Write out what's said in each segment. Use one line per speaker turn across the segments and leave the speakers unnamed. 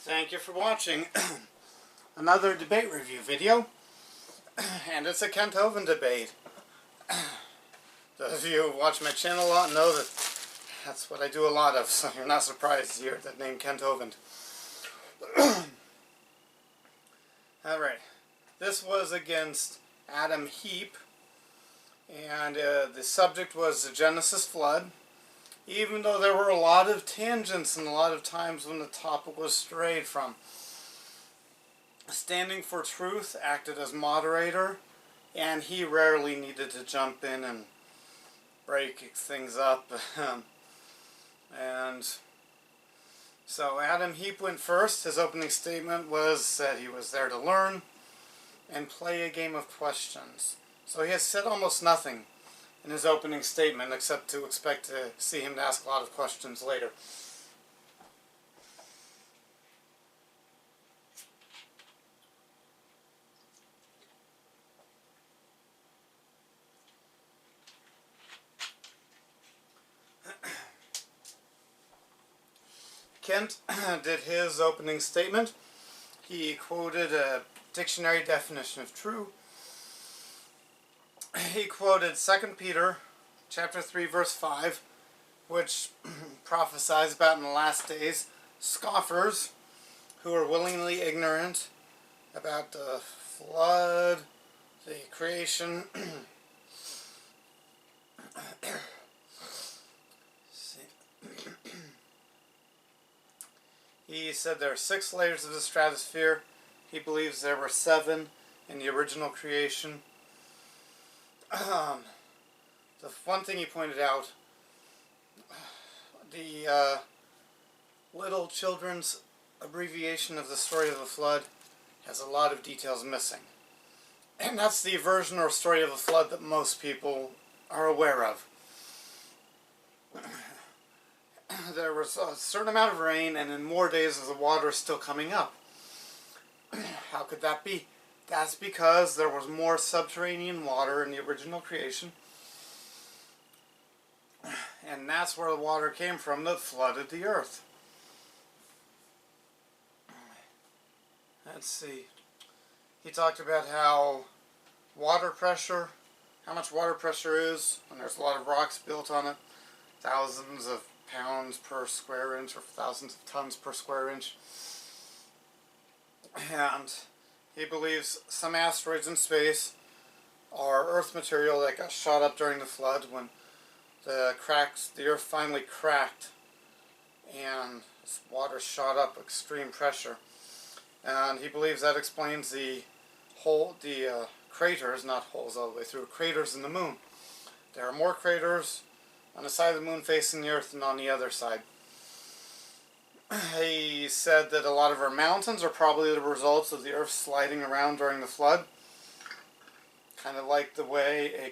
Thank you for watching another debate review video, and it's a Kent Hovind debate. Those of you who watch my channel a lot know that that's what I do a lot of, so you're not surprised to hear that name Kent Hovind. Alright, this was against Adam Heap, and the subject was the Genesis flood. Even though there were a lot of tangents and a lot of times when the topic was strayed from. Standing for Truth acted as moderator, and he rarely needed to jump in and break things up. And so Adam Heap went first. His opening statement was that he was there to learn and play a game of questions. So he has said almost nothing in his opening statement, except to expect to see him ask a lot of questions later. Kent did his opening statement. He quoted a dictionary definition of true. He quoted 2 Peter chapter 3 verse 5, which prophesies about in the last days scoffers who are willingly ignorant about the flood, the creation. He said there are 6 layers of the stratosphere. He believes there were 7 in the original creation. The one thing he pointed out, the little children's abbreviation of the story of the flood has a lot of details missing. And that's the version or story of the flood that most people are aware of. There was a certain amount of rain, and in more days the water is still coming up. How could that be? That's because there was more subterranean water in the original creation. And that's where the water came from that flooded the earth. Let's see. He talked about how much water pressure is when there's a lot of rocks built on it. Thousands of pounds per square inch or thousands of tons per square inch. And he believes some asteroids in space are Earth material that got shot up during the flood when the Earth finally cracked and water shot up extreme pressure. And he believes that explains the craters, not holes all the way through, craters in the moon. There are more craters on the side of the moon facing the Earth than on the other side. He said that a lot of our mountains are probably the results of the Earth sliding around during the flood. Kind of like the way a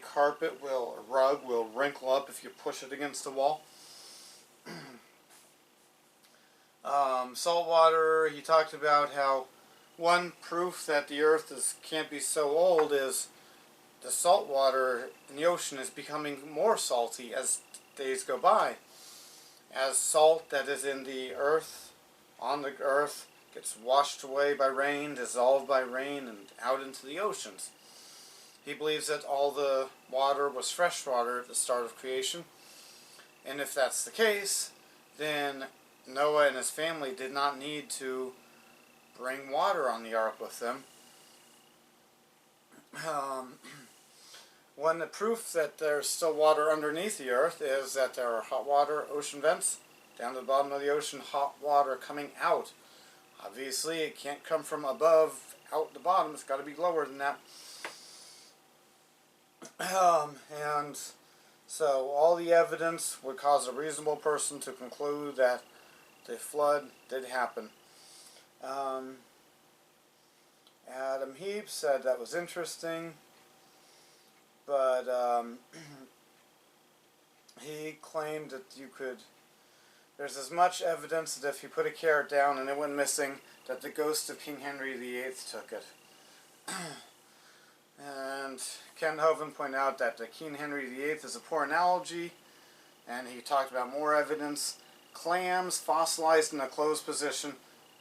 rug will wrinkle up if you push it against the wall. Salt water, he talked about how one proof that the Earth can't be so old is the salt water in the ocean is becoming more salty as days go by. As salt that is in the earth, on the earth, gets washed away by rain, dissolved by rain, and out into the oceans. He believes that all the water was fresh water at the start of creation. And if that's the case, then Noah and his family did not need to bring water on the ark with them. One proof that there's still water underneath the earth is that there are hot water ocean vents down to the bottom of the ocean, hot water coming out. Obviously it can't come from above out the bottom, it's got to be lower than that. And so all the evidence would cause a reasonable person to conclude that the flood did happen. Adam Heap said that was interesting. But he claimed that there's as much evidence that if you put a carrot down and it went missing, that the ghost of King Henry VIII took it. And Kent Hovind pointed out that the King Henry VIII is a poor analogy, and he talked about more evidence. Clams fossilized in a closed position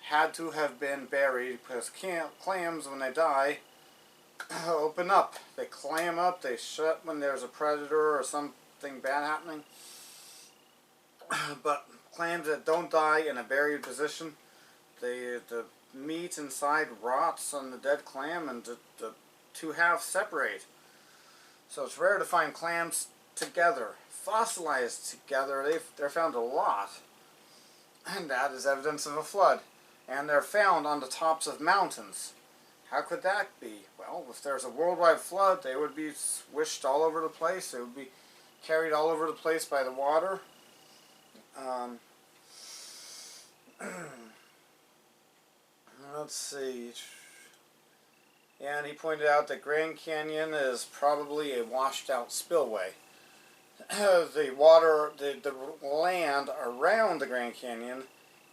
had to have been buried because clams, when they die, open up. They clam up, they shut when there's a predator or something bad happening. But clams that don't die in a buried position, the meat inside rots on the dead clam and the two halves separate. So it's rare to find clams together, fossilized together. They're found a lot. And that is evidence of a flood. And they're found on the tops of mountains. How could that be? Well, if there's a worldwide flood, they would be swished all over the place. They would be carried all over the place by the water. Let's see. And he pointed out that Grand Canyon is probably a washed out spillway. The water, the land around the Grand Canyon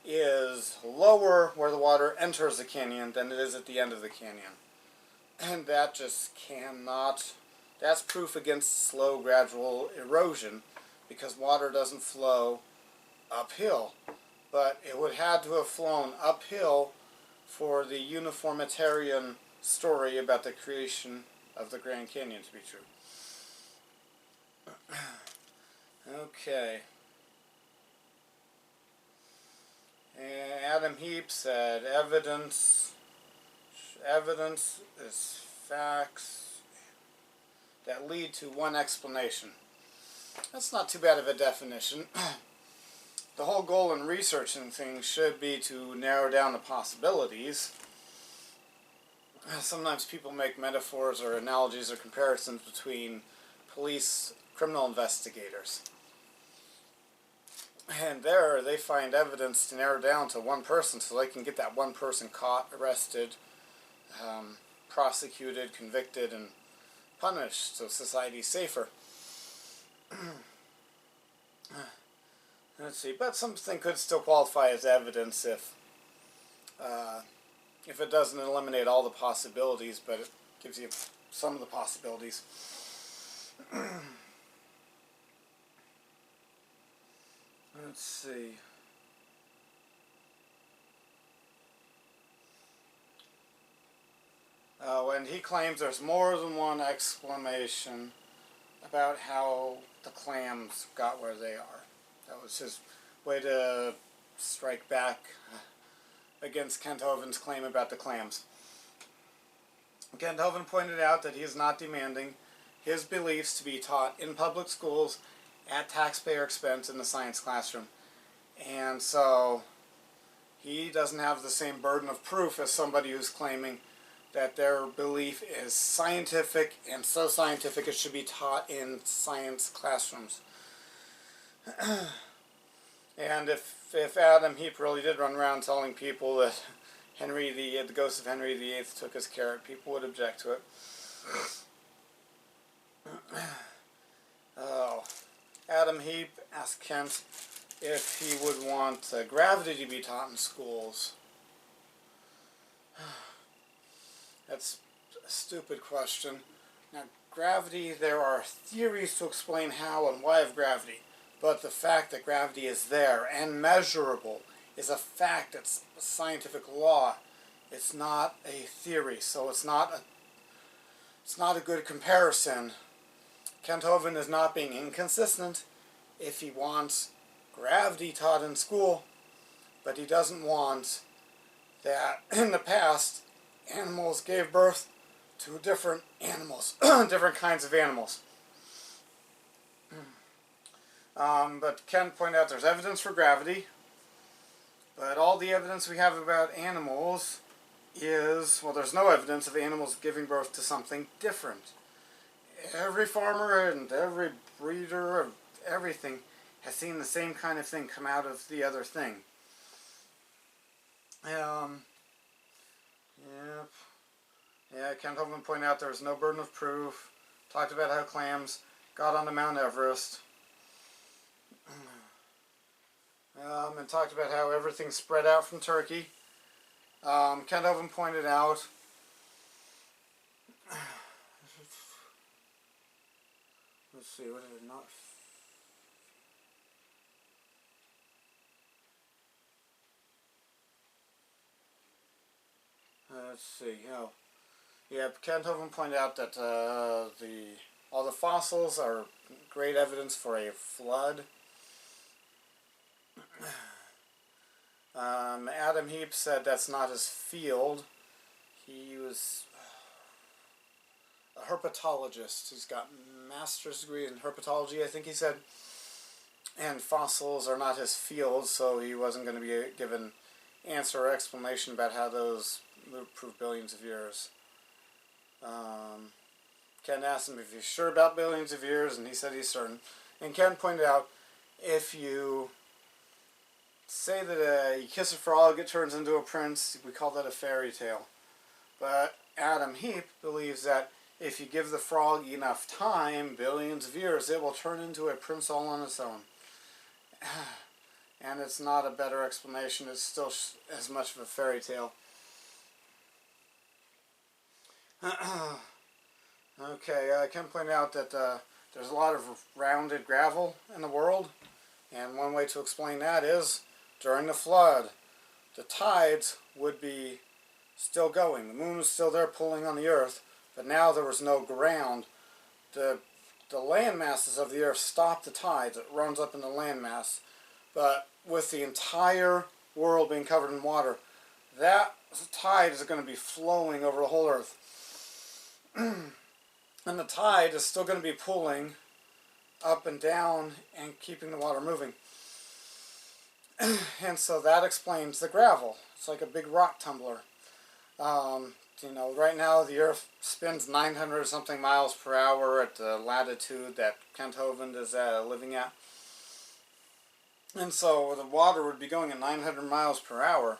is lower where the water enters the canyon than it is at the end of the canyon. And that just cannot, that's proof against slow gradual erosion, because water doesn't flow uphill. But it would have to have flown uphill for the uniformitarian story about the creation of the Grand Canyon to be true. Okay. And Adam Heap said, evidence is facts that lead to one explanation. That's not too bad of a definition. The whole goal in researching things should be to narrow down the possibilities. Sometimes people make metaphors or analogies or comparisons between police criminal investigators. And there they find evidence to narrow down to one person so they can get that one person caught, arrested, prosecuted, convicted, and punished so society's safer. Let's see, but something could still qualify as evidence if it doesn't eliminate all the possibilities, but it gives you some of the possibilities. Let's see. And he claims there's more than one explanation about how the clams got where they are. That was his way to strike back against Kent Hovind's claim about the clams. Kent Hovind pointed out that he is not demanding his beliefs to be taught in public schools at taxpayer expense in the science classroom. And so he doesn't have the same burden of proof as somebody who's claiming that their belief is scientific and so scientific it should be taught in science classrooms. And if Adam Heap really did run around telling people that the ghost of Henry VIII took his carrot, people would object to it. Adam Heap asked Kent if he would want gravity to be taught in schools. That's a stupid question. Now, gravity, there are theories to explain how and why of gravity, but the fact that gravity is there and measurable is a fact. It's a scientific law. It's not a theory, so it's not a good comparison. Kent Hovind is not being inconsistent if he wants gravity taught in school, but he doesn't want that in the past animals gave birth to different animals, different kinds of animals. But Kent pointed out there's evidence for gravity, but all the evidence we have about animals is, well, there's no evidence of animals giving birth to something different. Every farmer and every breeder of everything has seen the same kind of thing come out of the other thing. Yeah, Kent Hovind pointed out there was no burden of proof. Talked about how clams got onto Mount Everest. And talked about how everything spread out from Turkey. Kent Hovind pointed out let's see, what did it not? let's see. Yeah, Kent Hovind pointed out that all the fossils are great evidence for a flood. Adam Heap said that's not his field. He was a herpetologist. He's got a master's degree in herpetology, I think he said. And fossils are not his field, so he wasn't going to be given answer or explanation about how those prove billions of years. Ken asked him if he's sure about billions of years, and he said he's certain. And Ken pointed out, if you say that you kiss a frog, it turns into a prince, we call that a fairy tale. But Adam Heap believes that if you give the frog enough time, billions of years, it will turn into a prince all on its own. And it's not a better explanation, it's still as much of a fairy tale. Okay, Ken pointed out that there's a lot of rounded gravel in the world, and one way to explain that is during the flood, the tides would be still going. The moon was still there pulling on the earth, but now there was no ground. The land masses of the earth stop the tides. It runs up in the landmass. But with the entire world being covered in water, that tide is going to be flowing over the whole earth. And the tide is still going to be pulling up and down and keeping the water moving. And so that explains the gravel. It's like a big rock tumbler. Right now the Earth spins 900 something miles per hour at the latitude that Kent Hovind is living at. And so the water would be going at 900 miles per hour.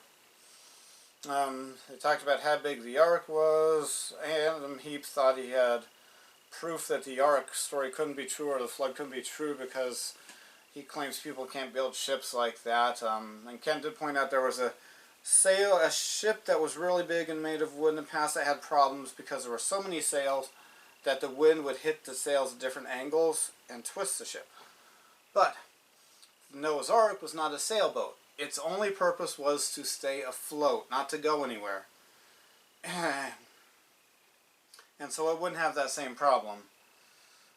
They talked about how big the Ark was. Adam Heap thought he had proof that the Ark story couldn't be true or the flood couldn't be true because he claims people can't build ships like that. And Kent did point out there was a ship that was really big and made of wood in the past that had problems because there were so many sails that the wind would hit the sails at different angles and twist the ship. But Noah's Ark was not a sailboat. Its only purpose was to stay afloat, not to go anywhere. And so it wouldn't have that same problem.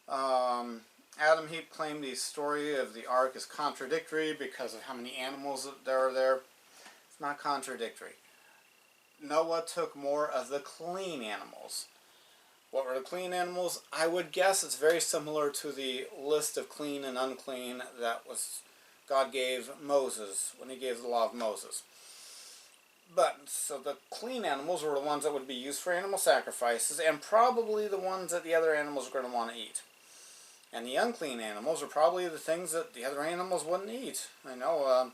Adam Heap claimed the story of the Ark is contradictory because of how many animals there are there. It's not contradictory. Noah took more of the clean animals. What were the clean animals? I would guess it's very similar to the list of clean and unclean that God gave Moses when he gave the law of Moses. But, so the clean animals were the ones that would be used for animal sacrifices, and probably the ones that the other animals were going to want to eat. And the unclean animals are probably the things that the other animals wouldn't eat. I know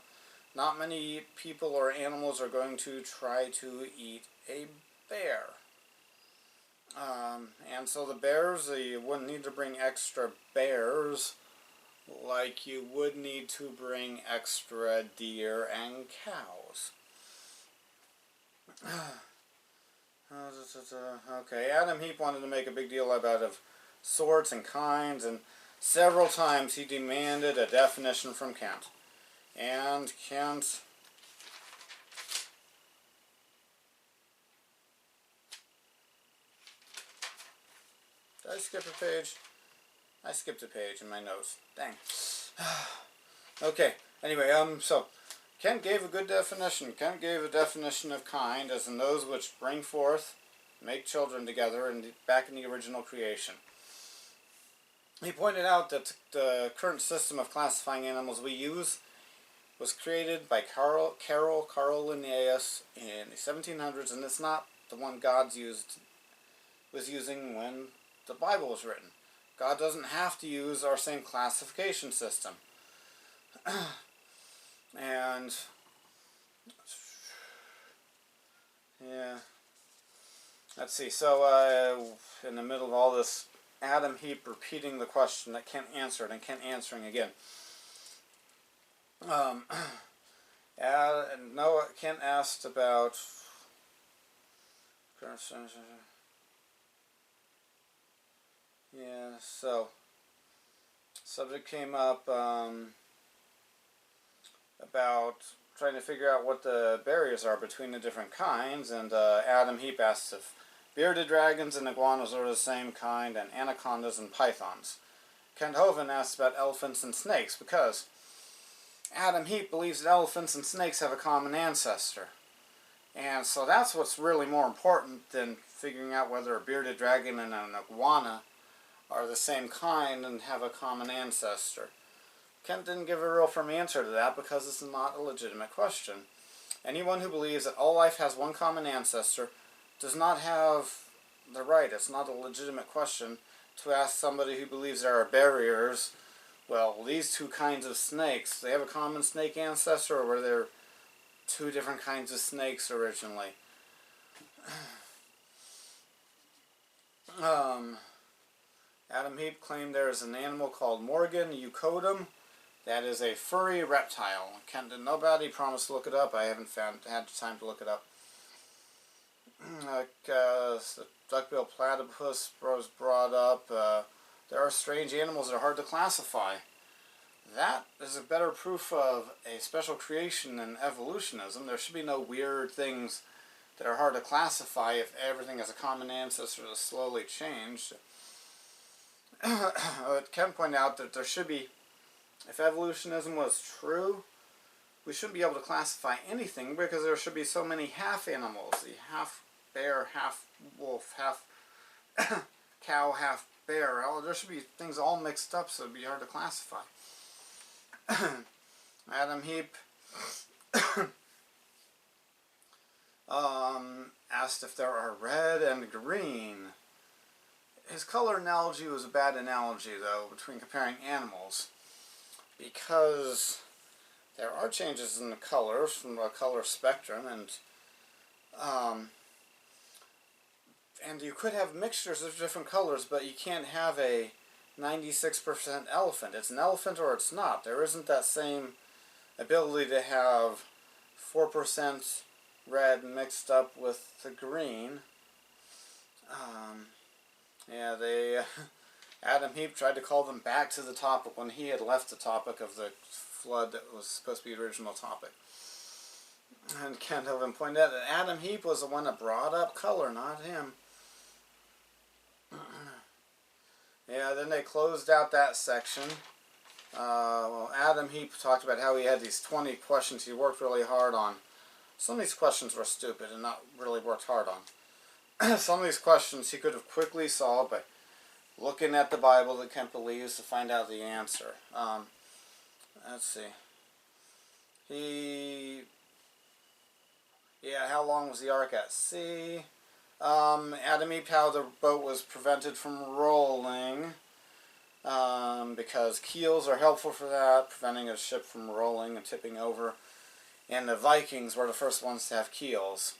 not many people or animals are going to try to eat a bear. And so the bears, you wouldn't need to bring extra bears like you would need to bring extra deer and cows. Okay, Adam Heap wanted to make a big deal about of sorts and kinds, and several times he demanded a definition from Kent. And Kent did I skip a page? I skipped a page in my notes. Dang. Okay, anyway, so Kent gave a good definition. Kent gave a definition of kind as in those which bring forth, make children together, and back in the original creation. He pointed out that the current system of classifying animals we use was created by Carl Linnaeus in the 1700s, and it's not the one God was using when the Bible was written. God doesn't have to use our same classification system. And yeah, let's see. So in the middle of all this, Adam Heap repeating the question that Kent answered and Kent answering again. Kent asked about so subject came up about trying to figure out what the barriers are between the different kinds, and Adam Heap asks if bearded dragons and iguanas are the same kind, and anacondas and pythons. Kent Hovind asks about elephants and snakes, because Adam Heap believes that elephants and snakes have a common ancestor. And so that's what's really more important than figuring out whether a bearded dragon and an iguana are the same kind and have a common ancestor. Kent didn't give a real firm answer to that because it's not a legitimate question. Anyone who believes that all life has one common ancestor does not have the right. It's not a legitimate question to ask somebody who believes there are barriers. Well, these two kinds of snakes, they have a common snake ancestor, or were there two different kinds of snakes originally? Adam Heap claimed there is an animal called Morgan eucodum. That is a furry reptile. Kent didn't know about it. He promised to look it up. I haven't had time to look it up. The duckbill platypus was brought up. There are strange animals that are hard to classify. That is a better proof of a special creation than evolutionism. There should be no weird things that are hard to classify if everything has a common ancestor that's slowly changed. Kent pointed out that there should be, if evolutionism was true, we shouldn't be able to classify anything because there should be so many half animals. The half bear, half wolf, half cow, half bear. There should be things all mixed up so it would be hard to classify. Adam Heap asked if there are red and green. His color analogy was a bad analogy, though, between comparing animals, because there are changes in the colors from the color spectrum, and you could have mixtures of different colors, but you can't have a 96% elephant. It's an elephant or it's not. There isn't that same ability to have 4% red mixed up with the green. Adam Heap tried to call them back to the topic when he had left the topic of the flood that was supposed to be the original topic. And Kent Hovind pointed out that Adam Heap was the one that brought up color, not him. Then they closed out that section. Adam Heap talked about how he had these 20 questions he worked really hard on. Some of these questions were stupid and not really worked hard on. Some of these questions he could have quickly solved by looking at the Bible that Kent believes to find out the answer. Let's see. How long was the ark at sea? Adam Heap, how the boat was prevented from rolling, because keels are helpful for that, preventing a ship from rolling and tipping over. And the Vikings were the first ones to have keels.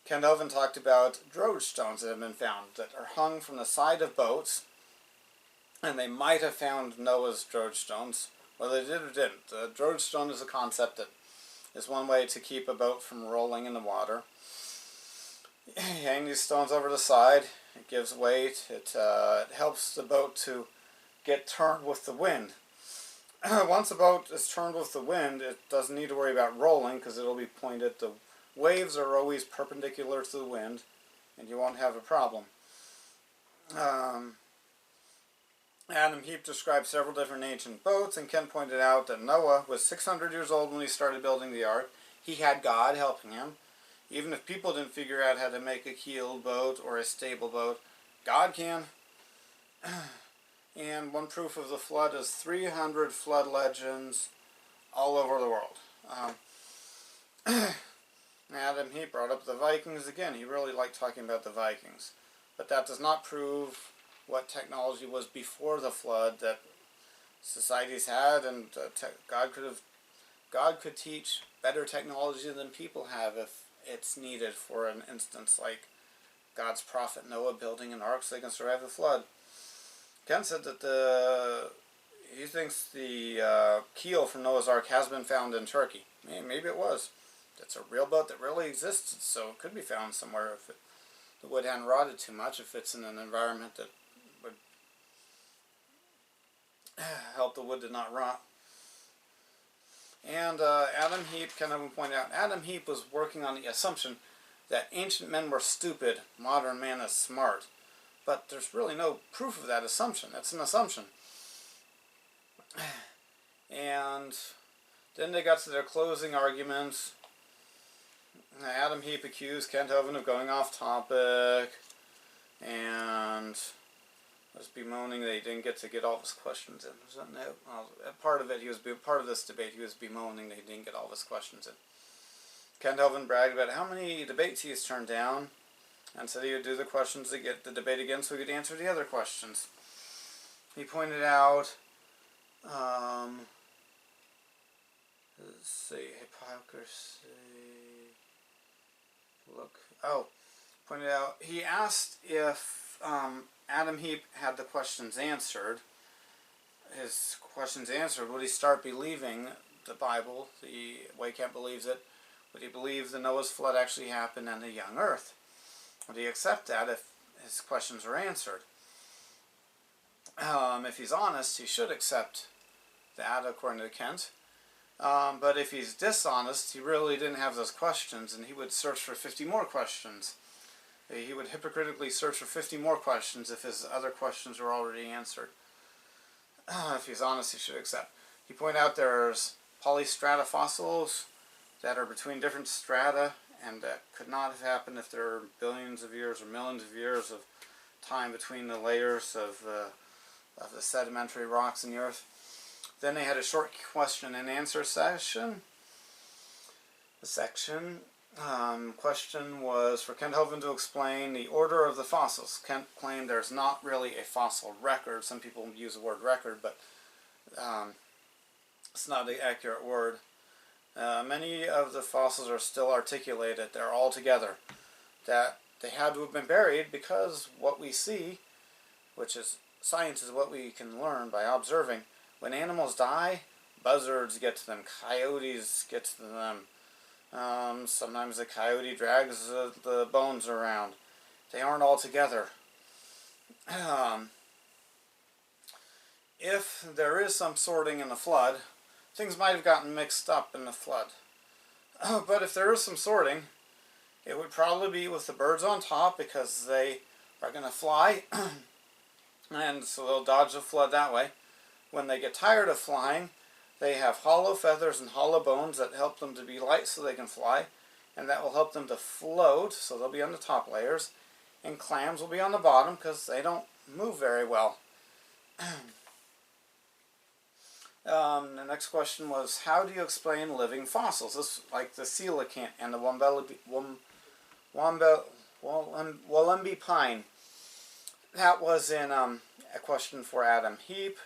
Kent Hovind talked about droge stones that have been found that are hung from the side of boats, and they might have found Noah's droge stones, whether they did or didn't. The droge stone is a concept that is one way to keep a boat from rolling in the water. You hang these stones over the side, it gives weight, it helps the boat to get turned with the wind. Once a boat is turned with the wind, it doesn't need to worry about rolling because it'll be pointed. The waves are always perpendicular to the wind, and you won't have a problem. Adam Heap described several different ancient boats, and Kent pointed out that Noah was 600 years old when he started building the ark. He had God helping him. Even if people didn't figure out how to make a keeled boat or a stable boat, God can. And one proof of the flood is 300 flood legends all over the world. Adam Heap brought up the Vikings again. He really liked talking about the Vikings. But that does not prove what technology was before the flood that societies had, and God could teach better technology than people have if it's needed. For an instance, like God's prophet Noah building an ark so they can survive the flood. Kent said that he thinks the keel from Noah's Ark has been found in Turkey. Maybe it was. It's a real boat that really existed, so it could be found somewhere if the wood hadn't rotted too much, if it's in an environment that would help the wood to not rot. And Adam Heap, Kent Hovind pointed out, Adam Heap was working on the assumption that ancient men were stupid, modern man is smart. But there's really no proof of that assumption. It's an assumption. And then they got to their closing arguments. Adam Heap accused Kent Hovind of going off topic and was bemoaning that he didn't get all of his questions in. Part of this debate, he was bemoaning that he didn't get all of his questions in. Kent Hovind bragged about how many debates he has turned down, and said he would do the questions to get the debate again so he could answer the other questions. He pointed out, let's see, hypocrisy. Pointed out, he asked if Adam Heap had the questions answered. His questions answered, would he start believing the Bible, the way Kent believes it? Would he believe the Noah's flood actually happened and the young earth? Would he accept that if his questions were answered? If he's honest, he should accept that, according to Kent. But if he's dishonest, he really didn't have those questions, and he would search for 50 more questions. He would hypocritically search for 50 more questions if his other questions were already answered. If he's honest, he should accept. He pointed out there's polystrata fossils that are between different strata, and that could not have happened if there were billions of years or millions of years of time between the layers of the sedimentary rocks in the earth. Then they had a short question and answer session. Question was for Kent Hovind to explain the order of the fossils. Kent claimed there's not really a fossil record. Some people use the word record, but it's not the accurate word. Many of the fossils are still articulated. They're all together. That they had to have been buried because what we see, which is science, is what we can learn by observing. When animals die, buzzards get to them, coyotes get to them. Sometimes the coyote drags the bones around. They aren't all together. If there is some sorting in the flood, things might have gotten mixed up in the flood. But if there is some sorting, it would probably be with the birds on top because they are going to fly, and so they'll dodge the flood that way. When they get tired of flying, they have hollow feathers and hollow bones that help them to be light so they can fly, and that will help them to float, so they'll be on the top layers, and clams will be on the bottom because they don't move very well. The next question was, how do you explain living fossils? This, like the coelacanth and the Walumbi pine. That was in a question for Adam Heap.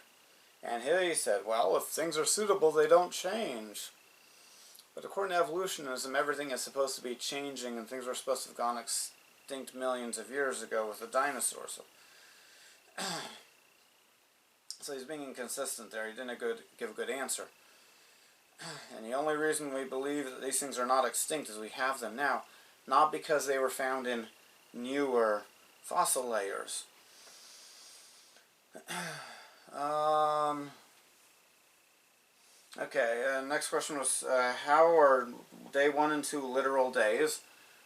And here he said, well, if things are suitable, they don't change. But according to evolutionism, everything is supposed to be changing, and things were supposed to have gone extinct millions of years ago with the dinosaurs. So he's being inconsistent there. He didn't give a good answer. And the only reason we believe that these things are not extinct is we have them now, not because they were found in newer fossil layers. Next question was, how are day 1 and 2 literal days?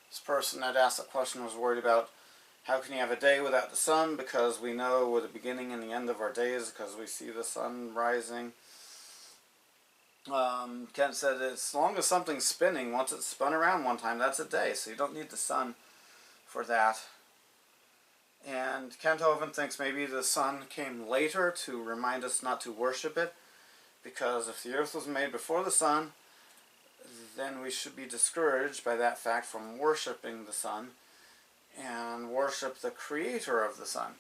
This person that asked that question was worried about how can you have a day without the sun, because we know where the beginning and the end of our days because we see the sun rising. Kent said as long as something's spinning, once it's spun around one time, that's a day, so you don't need the sun for that. And Kent Hovind thinks maybe the sun came later to remind us not to worship it, because if the earth was made before the sun, then we should be discouraged by that fact from worshiping the sun and worship the creator of the sun.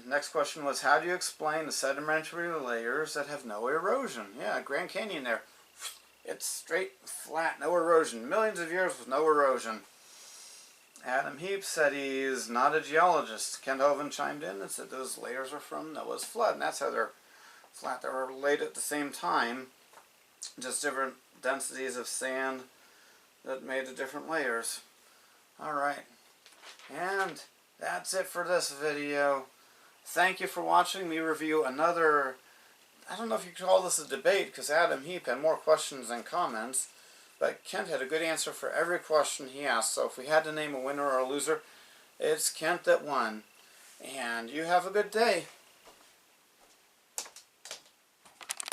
Next question was, how do you explain the sedimentary layers that have no erosion? Yeah, Grand Canyon there. It's straight, flat, no erosion. Millions of years with no erosion. Adam Heap said he's not a geologist. Kent Hovind chimed in and said those layers are from Noah's flood, and that's how they're flat. They were laid at the same time, just different densities of sand that made the different layers. Alright, and that's it for this video. Thank you for watching me review another I don't know if you could call this a debate, because Adam Heap had more questions than comments, but Kent had a good answer for every question he asked. So if we had to name a winner or a loser, it's Kent that won. And you have a good day.